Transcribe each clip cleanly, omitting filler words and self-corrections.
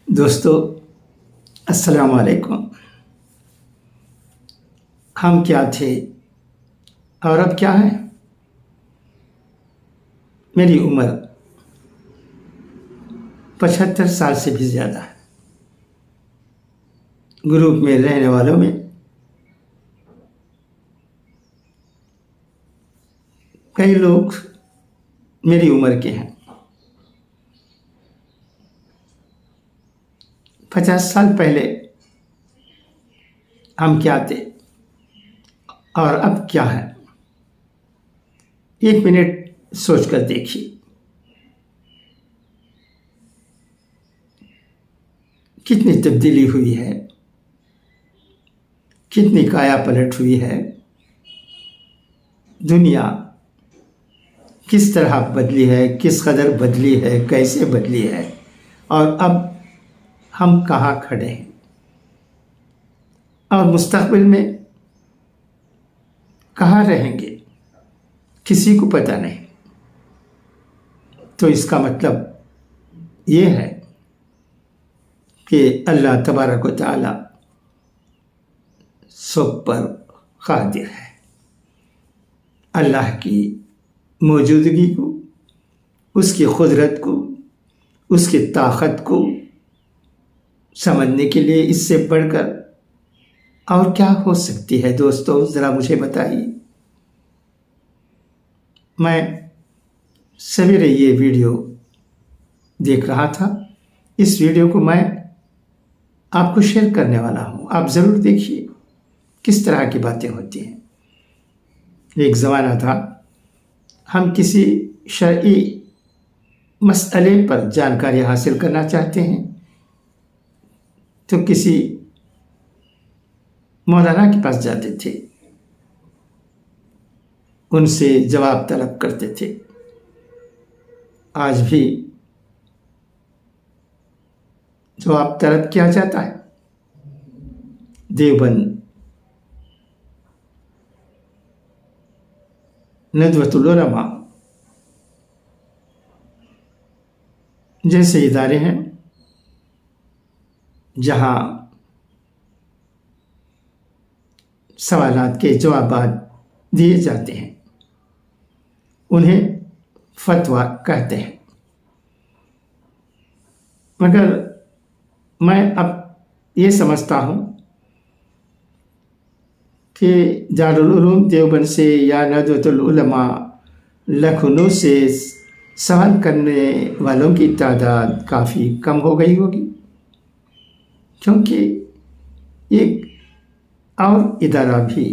دوستو السلام علیکم۔ ہم کیا تھے اور اب کیا ہے؟ میری عمر 75 سال سے بھی زیادہ ہے۔ گروپ میں رہنے والوں میں کئی لوگ میری عمر کے ہیں۔ 50 سال پہلے ہم کیا تھے اور اب کیا ہے؟ 1 منٹ سوچ کر دیکھیے۔ کتنی تبدیلی ہوئی ہے، کتنی کایا پلٹ ہوئی ہے، دنیا کس طرح بدلی ہے، کس قدر بدلی ہے، کیسے بدلی ہے، اور اب ہم کہاں کھڑے ہیں اور مستقبل میں کہاں رہیں گے کسی کو پتہ نہیں۔ تو اس کا مطلب یہ ہے کہ اللہ تبارک و تعالی سب پر قادر ہے۔ اللہ کی موجودگی کو، اس کی قدرت کو، اس کی طاقت کو سمجھنے کے لیے اس سے بڑھ کر اور کیا ہو سکتی ہے؟ دوستو ذرا مجھے بتائیے۔ میں سویرے یہ ویڈیو دیکھ رہا تھا، اس ویڈیو کو میں آپ کو شیئر کرنے والا ہوں، آپ ضرور دیکھیے کس طرح کی باتیں ہوتی ہیں۔ ایک زمانہ تھا ہم کسی شرعی مسئلے پر جانکاری حاصل کرنا چاہتے ہیں تو کسی مولانا کے پاس جاتے تھے، ان سے جواب طلب کرتے تھے۔ آج بھی جواب طلب کیا جاتا ہے۔ دیوبند، ندوۃ العلماء جیسے ادارے ہیں جہاں سوالات کے جوابات دیے جاتے ہیں، انہیں فتویٰ کہتے ہیں۔ مگر میں اب یہ سمجھتا ہوں کہ دارالعلوم دیوبند سے یا ندوۃ العلماء لکھنؤ سے سوال کرنے والوں کی تعداد کافی کم ہو گئی ہوگی، کیونکہ ایک اور ادارہ بھی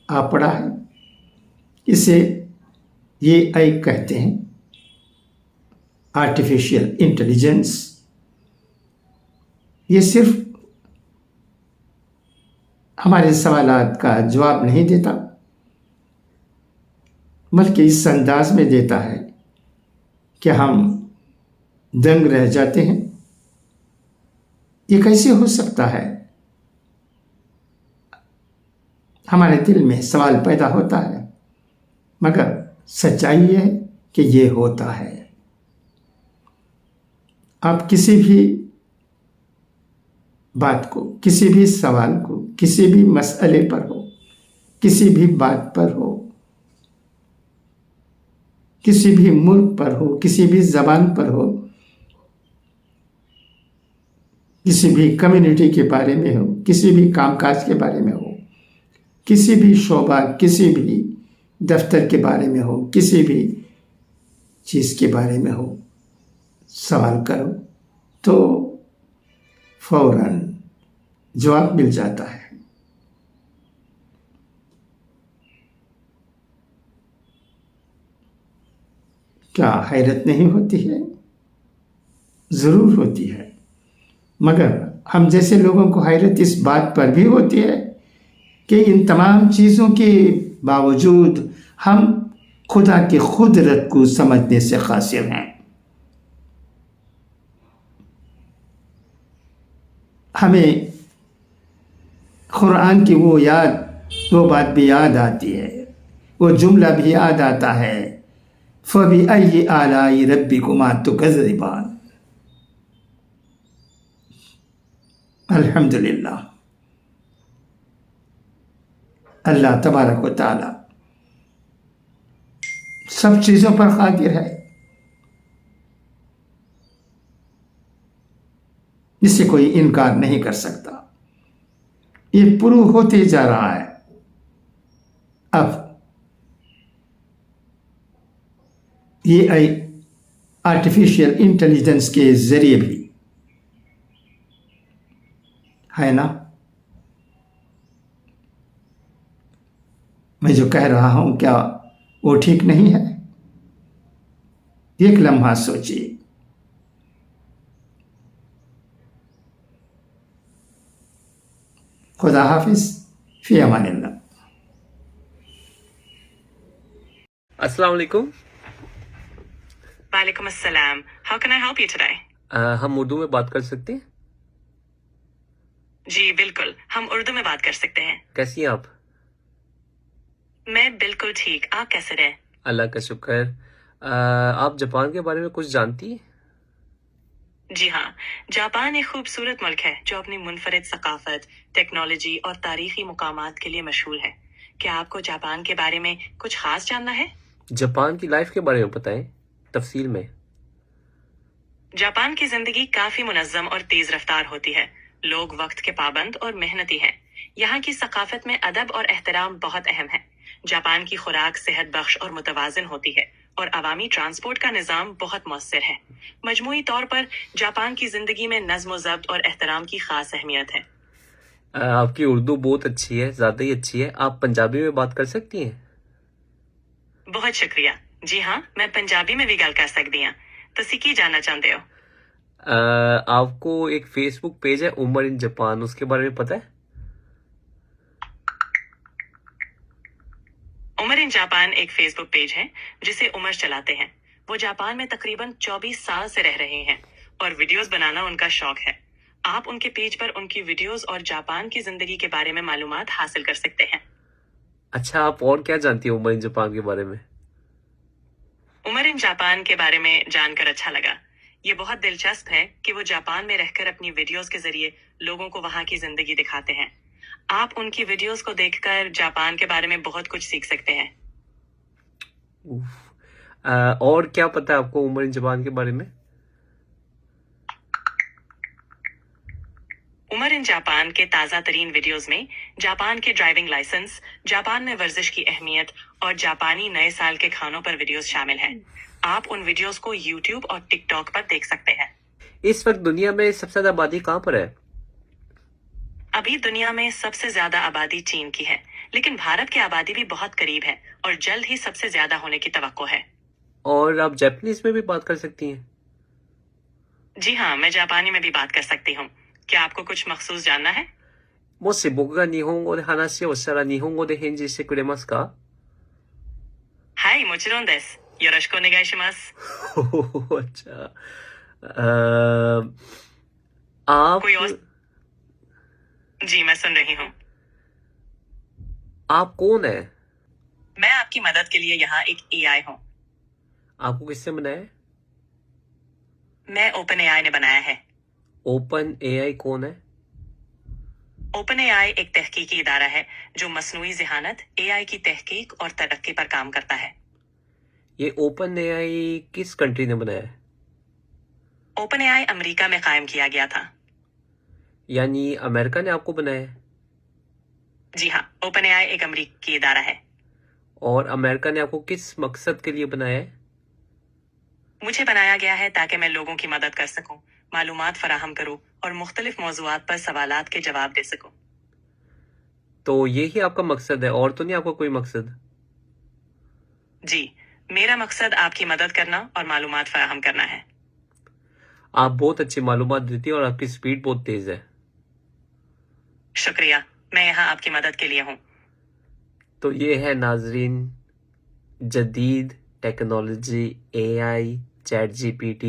آ پڑا ہے، اسے یہ AI کہتے ہیں، آرٹیفیشیل انٹیلیجنس۔ یہ صرف ہمارے سوالات کا جواب نہیں دیتا، بلکہ اس انداز میں دیتا ہے کہ ہم دنگ رہ جاتے ہیں۔ یہ کیسے ہو سکتا ہے؟ ہمارے دل میں سوال پیدا ہوتا ہے، مگر سچائی یہ ہے کہ یہ ہوتا ہے۔ آپ کسی بھی بات کو، کسی بھی سوال کو، کسی بھی مسئلے پر ہو، کسی بھی بات پر ہو، کسی بھی ملک پر ہو، کسی بھی زبان پر ہو، کسی بھی کمیونٹی کے بارے میں ہو، کسی بھی کام کاج کے بارے میں ہو، کسی بھی شعبہ، کسی بھی دفتر کے بارے میں ہو، کسی بھی چیز کے بارے میں ہو، سوال کرو تو فوراً جواب مل جاتا ہے۔ کیا حیرت نہیں ہوتی ہے؟ ضرور ہوتی ہے، مگر ہم جیسے لوگوں کو حیرت اس بات پر بھی ہوتی ہے کہ ان تمام چیزوں کے باوجود ہم خدا کی قدرت کو سمجھنے سے قاصر ہیں۔ ہمیں قرآن کی وہ بات بھی یاد آتی ہے، وہ جملہ بھی یاد آتا ہے، فَبِأَيِّ آلَاءِ رَبِّكُمَا تُكَذِّبَانِ۔ अल्हम्दुलिल्लाह, अल्लाह तबारक व तआला सब चीज़ों पर कादिर है, जिससे कोई इनकार नहीं कर सकता। ये प्रूव होते जा रहा है। अब AI आर्टिफिशियल इंटेलिजेंस के जरिए भी है ना। मैं जो कह रहा हूं क्या वो ठीक नहीं है? एक लम्हा सोचिए। खुदा हाफिज, फी अमानिल्लाह। अस्सलाम वालेकुम। वालेकुम अस्सलाम। How can I help you today? हम उर्दू में बात कर सकते हैं? जी बिल्कुल, हम उर्दू में बात कर सकते हैं। कैसी हैं आप? मैं बिल्कुल ठीक, आप कैसे रहे? अल्लाह का शुक्र। आप जापान के बारे में कुछ जानती हैं? जी हाँ, जापान एक खूबसूरत मुल्क है जो अपनी मुनफरिद सकाफत, टेक्नोलॉजी और तारीखी मुकामात के लिए मशहूर है। क्या आपको जापान के बारे में कुछ खास जानना है? जापान की लाइफ के बारे में बताएं तफसील में। जापान की जिंदगी काफी मुनज्जम और तेज रफ्तार होती है। लोग वक्त के पाबंद और मेहनती हैं। यहाँ की सकाफत में अदब और एहतराम बहुत अहम है। जापान की खुराक सेहत बख्श और मुतवाजिन होती है और अवामी ट्रांसपोर्ट का निज़ाम बहुत मौसर है। मजमूई तौर पर जापान की जिंदगी में नज्म व ज़ब्त और एहतराम की खास अहमियत है। आपकी उर्दू बहुत अच्छी है, ज़्यादा ही अच्छी है। आप पंजाबी में बात कर सकती हैं? बहुत शुक्रिया। जी हाँ, मैं पंजाबी में भी गल कर सकती हाँ। तुसी की जानना चाहते हो? आपको एक फेसबुक पेज है उमर इन जापान, उसके बारे में पता है? उमर इन जापान एक फेसबुक पेज है जिसे उमर चलाते हैं। वो जापान में तकरीबन 24 साल से रह रहे हैं और वीडियोस बनाना उनका शौक है। आप उनके पेज पर उनकी वीडियोस और जापान की जिंदगी के बारे में मालूमात हासिल कर सकते हैं। अच्छा, आप और क्या जानती हैं उमर इन जापान के बारे में? उमर इन जापान के बारे में जानकर अच्छा लगा। ये बहुत दिलचस्प है कि वो जापान में रहकर अपनी वीडियोस के जरिए लोगों को वहाँ की जिंदगी दिखाते हैं। आप उनकी वीडियोस को देखकर जापान के बारे में बहुत कुछ सीख सकते हैं। और क्या पता है आपको उमर इन जापान के बारे में? उमर इन जापान के ताज़ा तरीन वीडियोस में जापान के ड्राइविंग लाइसेंस, जापान में वर्जिश की अहमियत और जापानी नए साल के खानों पर वीडियोस शामिल हैं। आप उन वीडियोस को YouTube और TikTok पर देख सकते हैं। इस वक्त दुनिया में सबसे ज्यादा आबादी कहाँ पर है? अभी दुनिया में सबसे ज्यादा आबादी चीन की है, लेकिन भारत की आबादी भी बहुत करीब है और जल्द ही सबसे ज्यादा होने की तवक्को है। और आप जापानीज में भी बात कर सकती हैं? जी हाँ, मैं जापानी में भी बात कर सकती हूँ। क्या आपको कुछ मखसूस जानना है? もし僕が日本語で話をしたら日本語で返事してくれますか? はい、もちろんです。よろしくお願いします。 अच्छा। आप कोई और? जी, मैं सुन रही हूँ। आप कौन है? मैं आपकी मदद के लिए यहाँ एक AI हूँ। आपको किससे बनाया है? मैं ओपन AI ने बनाया है। ओपन AI कौन है? ओपन AI एक तहकीकी इदारा है जो मसनूई ज़हानत, AI की तहकीक और तरक्की पर काम करता है। ये ओपन AI किस कंट्री ने बनाया है? ओपन AI अमेरिका में कायम किया गया था। यानी अमेरिका ने आपको बनाया है? जी हाँ, ओपन AI एक अमेरिकी इदारा है। और अमेरिका ने आपको किस मकसद के लिए बनाया है? मुझे बनाया गया है ताकि मैं लोगों की मदद कर सकूं, मालूमात फराहम करूं और मुख्तलिफ मौज़ूआत पर सवालात के जवाब दे सकूं। तो यही आपका मकसद है और तो नहीं आपका कोई मकसद? जी, मेरा मकसद आपकी मदद करना और मालूमात फराहम करना है। आप बहुत अच्छी मालूमात देती हैं और आपकी स्पीड बहुत तेज है। शुक्रिया, मैं यहाँ आपकी मदद के लिए हूँ। तो ये है नाजरीन, जदीद technology, AI, chat GPT,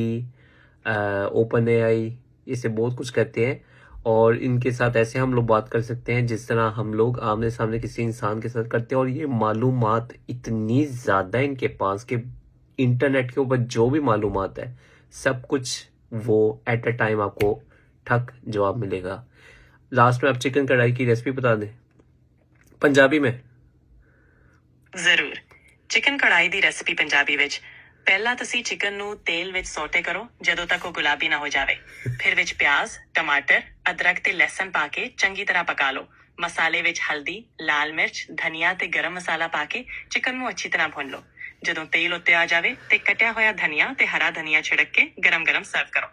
open AI, इसे बहुत कुछ कहते हैं और इनके साथ ऐसे हम लोग बात कर सकते हैं जिस तरह हम लोग आमने सामने किसी इंसान के साथ करते हैं। और ये मालूमात इतनी ज़्यादा इनके पास कि इंटरनेट के ऊपर जो भी मालूमात है सब कुछ वो एट अ टाइम आपको ٹھک جواب ملے گا. لاسٹ میں آپ چکن کڑھائی کی ریسپی بتا دیں پنجابی میں. ਜ਼ਰੂਰ. ਚਿਕਨ ਕੜਾਈ ਦੀ ਰੈਸਿਪੀ ਪੰਜਾਬੀ ਵਿੱਚ. ਪਹਿਲਾਂ ਤੁਸੀਂ ਚਿਕਨ ਨੂੰ ਤੇਲ ਵਿੱਚ ਸੌਟੇ ਕਰੋ ਜਦੋਂ ਤੱਕ ਉਹ ਗੁਲਾਬੀ ਨਾ ਹੋ ਜਾਵੇ. ਫਿਰ ਵਿੱਚ ਪਿਆਜ਼, ਟਮਾਟਰ, ਅਦਰਕ ਤੇ ਲਸਣ ਪਾ ਕੇ ਚੰਗੀ ਤਰ੍ਹਾਂ ਪਕਾ ਲਓ. ਮਸਾਲੇ ਵਿੱਚ ਹਲਦੀ, ਲਾਲ ਮਿਰਚ, ਧਨੀਆ ਤੇ ਗਰਮ ਮਸਾਲਾ ਪਾ ਕੇ ਚਿਕਨ ਨੂੰ ਅੱਛੀ ਤਰ੍ਹਾਂ ਭੁੰਨ ਲਓ. ਜਦੋਂ ਤੇਲ ਉੱਤੇ ਆ ਜਾਵੇ ਤੇ ਕਟਿਆ ਹੋਇਆ ਧਨੀਆ ਤੇ ਹਰਾ ਧਨੀਆ ਛਿੜਕ ਕੇ ਗਰਮ-ਗਰਮ ਸਰਵ کرو.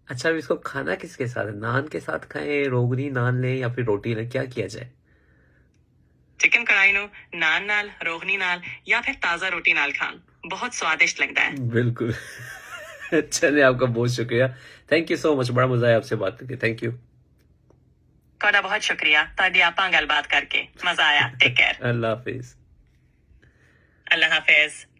اچھا اب اس کو کھانا کس کے ساتھ ہے؟ نان کے ساتھ کھائیں، روغنی نان لیں یا پھر روٹی لیں، کیا کیا جائے؟ ਚਿਕਨ ਕੜਾਈ ਨੂੰ ਨਾਨ ਨਾਲ, ਰੋਗਨੀ ਨਾਲ ਜਾਂ ਫਿਰ ਤਾਜ਼ਾ ਰੋਟੀ ਨਾਲ ਖਾਣ. ਬਹੁਤ ਸਵਾਦਿਸ਼ਟ ਲੱਗਦਾ ਹੈ. بالکل. چلے آپ کا بہت شکریہ. تھینک یو سو مچ. بڑا مزہ آیا آپ سے بات کر کے. Thank you. ਤੁਹਾਡਾ ਬਹੁਤ ਸ਼ੁਕਰੀਆ. ਤੁਹਾਡੀ ਆਪਾਂ ਗੱਲਬਾਤ ਕਰਕੇ ਮਜ਼ਾ ਆਇਆ. Take care. اللہ حافظ. اللہ حافظ.